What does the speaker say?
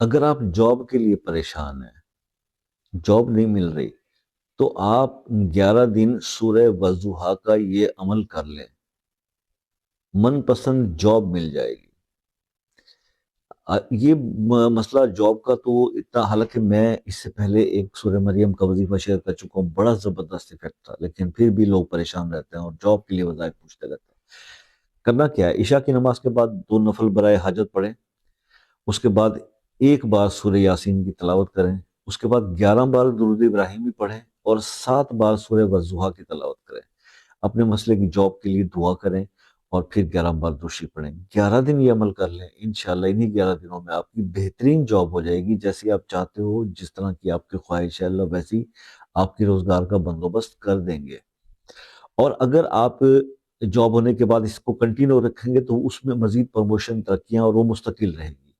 اگر آپ جاب کے لیے پریشان ہیں، جاب نہیں مل رہی، تو آپ 11 دن سورہ وضحیٰ کا یہ عمل کر لیں، من پسند جاب مل جائے گی۔ یہ مسئلہ جاب کا تو اتنا، حالانکہ میں اس سے پہلے ایک سورہ مریم کا وظیفہ شیئر کر چکا ہوں، بڑا زبردست ایفیکٹ تھا، لیکن پھر بھی لوگ پریشان رہتے ہیں اور جاب کے لیے وظائف پوچھتے رہتے ہیں۔ کرنا کیا ہے، عشاء کی نماز کے بعد 2 نفل برائے حاجت پڑھیں، اس کے بعد ایک بار سورہ یاسین کی تلاوت کریں، اس کے بعد 11 بار درود ابراہیمی پڑھیں اور 7 بار سورہ والضحیٰ کی تلاوت کریں۔ اپنے مسئلے کی جاب کے لیے دعا کریں اور پھر 11 بار دوشی پڑھیں۔ 11 دن یہ عمل کر لیں، انشاءاللہ انہی 11 دنوں میں آپ کی بہترین جاب ہو جائے گی، جیسی آپ چاہتے ہو، جس طرح کی آپ کی خواہش ہے، اللہ ویسی آپ کی روزگار کا بندوبست کر دیں گے۔ اور اگر آپ جاب ہونے کے بعد اس کو کنٹینیو رکھیں گے تو اس میں مزید پروموشن، ترقیاں اور وہ مستقل رہیں گی۔